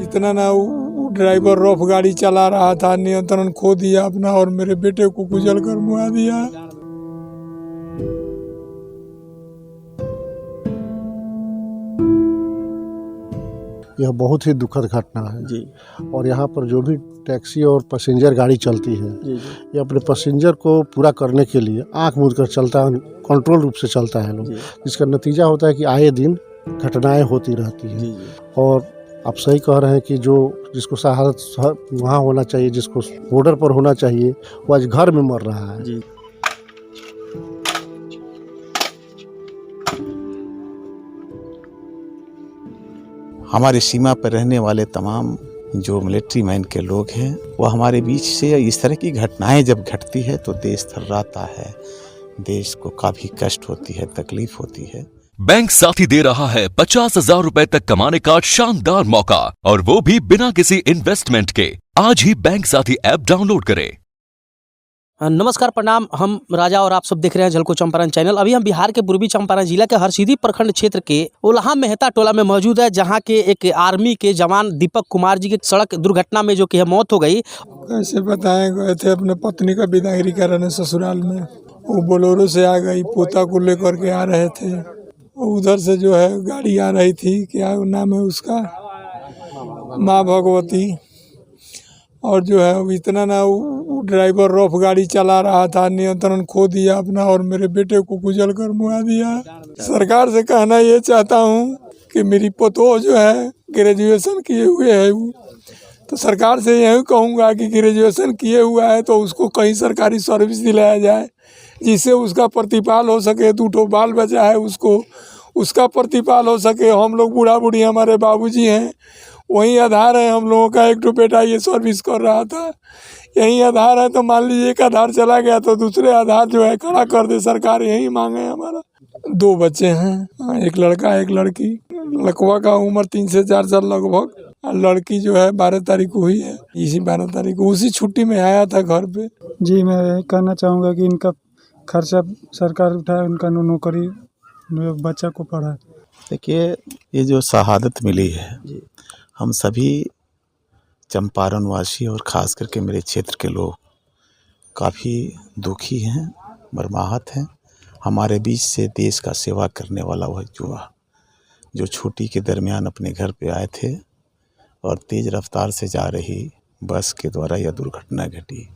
इतना ना वो ड्राइवर रफ गाड़ी चला रहा था, नियंत्रण खो दिया अपना और मेरे बेटे को कुचल कर मुआ दिया। यह बहुत ही दुखद घटना है जी। और यहाँ पर जो भी टैक्सी और पैसेंजर गाड़ी चलती है जी। ये अपने पैसेंजर को पूरा करने के लिए आंख मूंद कर चलता है, कंट्रोल रूप से चलता है लोग, जिसका नतीजा होता है कि आए दिन घटनाएं होती रहती हैं। और आप सही कह रहे हैं कि जो जिसको शहादत वहाँ होना चाहिए, जिसको बॉर्डर पर होना चाहिए, वो आज घर में मर रहा है। जी। हमारे सीमा पर रहने वाले तमाम जो मिलिट्री मैन के लोग हैं वो हमारे बीच से इस तरह की घटनाएं जब घटती है तो देश थर्राता है, देश को काफी कष्ट होती है, तकलीफ होती है। बैंक साथी दे रहा है 50,000 रुपए तक कमाने का शानदार मौका, और वो भी बिना किसी इन्वेस्टमेंट के। आज ही बैंक साथी ऐप डाउनलोड करें। नमस्कार, प्रणाम। हम राजा और आप सब देख रहे हैं झलको चंपारण चैनल। अभी हम बिहार के पूर्वी चंपारण जिला के हरसिद्धि प्रखंड क्षेत्र के उल्हा मेहता टोला में मौजूद है, जहां के एक आर्मी के जवान दीपक कुमार जी की सड़क दुर्घटना में जो कि मौत हो गई। कैसे बताएं, गए थे अपने पत्नी का विदाई कराने ससुराल में, वो बोलेरो से आ गई, पोता को लेकर के आ रहे थे। उधर से जो है गाड़ी आ रही थी, क्या नाम है उसका, माँ भगवती, और जो है इतना ना वो ड्राइवर रफ गाड़ी चला रहा था, नियंत्रण खो दिया अपना और मेरे बेटे को कुचल कर मुआ दिया। सरकार से कहना ये चाहता हूँ कि मेरी पोतो जो है ग्रेजुएशन किए हुए है, तो सरकार से यही कहूँगा कि ग्रेजुएशन किए हुआ है तो उसको कहीं सरकारी सर्विस दिलाया जाए, जिससे उसका प्रतिपाल हो सके। 2 बाल बचा है, उसका प्रतिपाल हो सके। हम लोग बूढ़ा बूढ़ी, हमारे बाबूजी हैं, वही आधार है हम लोगों का। 1 बेटा ये सर्विस कर रहा था, यही आधार है। तो मान लीजिए एक आधार चला गया तो दूसरे आधार जो है खड़ा कर दे सरकार, यही मांगे हमारा। 2 बच्चे हैं, एक लड़का एक लड़की। लड़कवा का उम्र 3 से 4 साल लगभग, और लड़की जो है 12 तारीख को हुई है। इसी 12 तारीख को उसी छुट्टी में आया था घर पे। जी, मैं यही कहना चाहूँगा कि इनका खर्चा सरकार उठाए, उनका नौकरी बच्चा को पढ़ाए। देखिए, ये जो शहादत मिली है, हम सभी चंपारण वासी और ख़ास करके मेरे क्षेत्र के लोग काफ़ी दुखी हैं, मर्माहत हैं। हमारे बीच से देश का सेवा करने वाला वह युवा जो छुट्टी के दरमियान अपने घर पे आए थे और तेज़ रफ्तार से जा रही बस के द्वारा यह दुर्घटना घटी।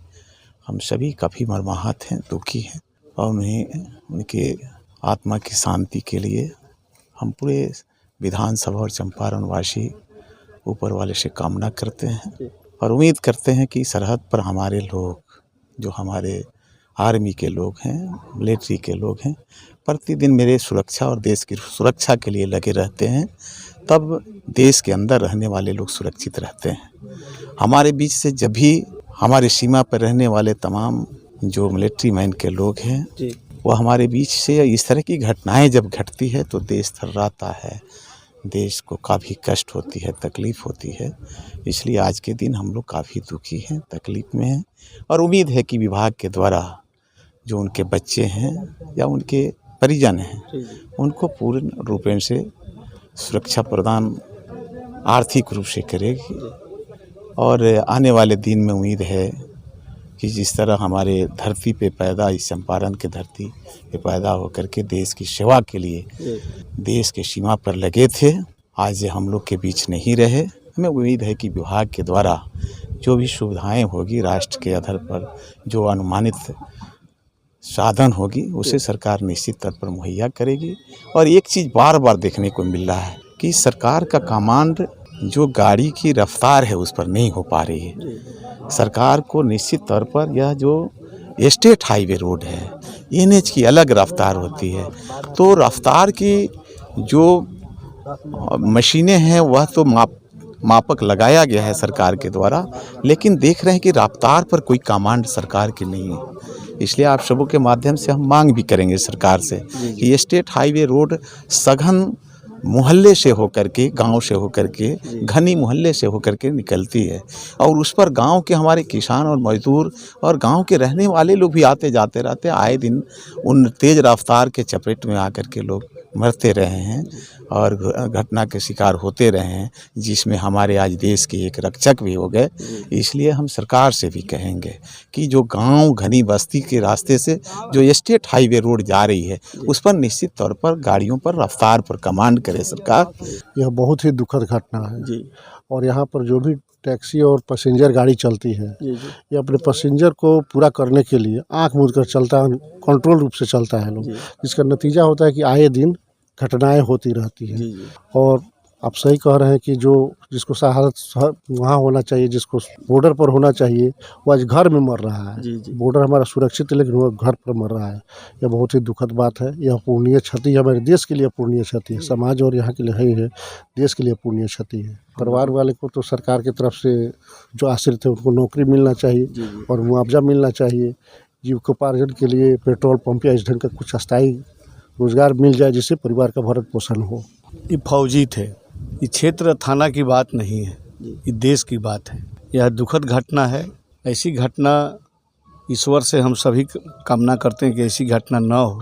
हम सभी काफ़ी मर्माहत हैं, दुखी हैं, और उन्हें उनके आत्मा की शांति के लिए हम पूरे विधानसभा और चंपारण वासी ऊपर वाले से कामना करते हैं और उम्मीद करते हैं कि सरहद पर हमारे लोग, जो हमारे आर्मी के लोग हैं, मिलिट्री के लोग हैं, प्रतिदिन मेरे सुरक्षा और देश की सुरक्षा के लिए लगे रहते हैं, तब देश के अंदर रहने वाले लोग सुरक्षित रहते हैं। हमारे बीच से जब भी हमारे सीमा पर रहने वाले तमाम जो मिलिट्री मैन के लोग हैं वो हमारे बीच से इस तरह की घटनाएं जब घटती है तो देश थर्राता है, देश को काफ़ी कष्ट होती है, तकलीफ़ होती है। इसलिए आज के दिन हम लोग काफ़ी दुखी हैं, तकलीफ़ में हैं, और उम्मीद है कि विभाग के द्वारा जो उनके बच्चे हैं या उनके परिजन हैं उनको पूर्ण रूपेण से सुरक्षा प्रदान आर्थिक रूप से करेगी। और आने वाले दिन में उम्मीद है कि जिस तरह हमारे धरती पे पैदा, इस चंपारण के धरती पे पैदा होकर के देश की सेवा के लिए देश के सीमा पर लगे थे, आज हम लोग के बीच नहीं रहे। हमें उम्मीद है कि विभाग के द्वारा जो भी सुविधाएं होगी, राष्ट्र के आधार पर जो अनुमानित साधन होगी उसे सरकार निश्चित तौर पर मुहैया करेगी। और एक चीज़ बार बार देखने को मिल रहा है कि सरकार का कमांड जो गाड़ी की रफ्तार है उस पर नहीं हो पा रही है। सरकार को निश्चित तौर पर यह जो स्टेट हाईवे रोड है, NH की अलग रफ्तार होती है, तो रफ्तार की जो मशीनें हैं वह तो मापक लगाया गया है सरकार के द्वारा, लेकिन देख रहे हैं कि रफ्तार पर कोई कमांड सरकार की नहीं है। इसलिए आप सबों के माध्यम से हम मांग भी करेंगे सरकार से कि स्टेट हाईवे रोड सघन मोहल्ले से होकर के, गांव से होकर के, घनी मोहल्ले से होकर के निकलती है, और उस पर गांव के हमारे किसान और मजदूर और गांव के रहने वाले लोग भी आते जाते रहते, आए दिन उन तेज़ रफ्तार के चपेट में आकर के लोग मरते रहे हैं और घटना के शिकार होते रहे हैं, जिसमें हमारे आज देश के एक रक्षक भी हो गए। इसलिए हम सरकार से भी कहेंगे कि जो गांव घनी बस्ती के रास्ते से जो स्टेट हाईवे रोड जा रही है, उस पर निश्चित तौर पर गाड़ियों पर रफ्तार पर कमांड करे सरकार। यह बहुत ही दुखद घटना है जी और यहाँ पर जो भी टैक्सी और पैसेंजर गाड़ी चलती है, जी जी ये अपने पैसेंजर को पूरा करने के लिए आंख मूंद कर चलता है, कंट्रोल रूप से चलता है लोग, जिसका नतीजा होता है कि आए दिन घटनाएं होती रहती हैं। जी जी और आप सही कह रहे हैं कि जो जिसको शहादत वहाँ होना चाहिए, जिसको बॉर्डर पर होना चाहिए, वो आज घर में मर रहा है। जी जी बॉर्डर हमारा सुरक्षित है लेकिन वो घर पर मर रहा है। यह बहुत ही दुखद बात है। यह पूर्णीय क्षति हमारे देश के लिए पूर्णीय क्षति है, समाज और यहाँ के लिए ही है, देश के लिए पूर्णीय क्षति है। परिवार वाले को तो सरकार की तरफ से जो आश्रित है उनको नौकरी मिलना चाहिए और मुआवजा मिलना चाहिए। जीविकोपार्जन के लिए पेट्रोल पंप या इस ढंग का कुछ अस्थायी रोजगार मिल जाए जिससे परिवार का भरण पोषण हो। ये फौजी थे। ये क्षेत्र थाना की बात नहीं है, ये देश की बात है। यह दुखद घटना है। ऐसी घटना ईश्वर से हम सभी कामना करते हैं कि ऐसी घटना न हो।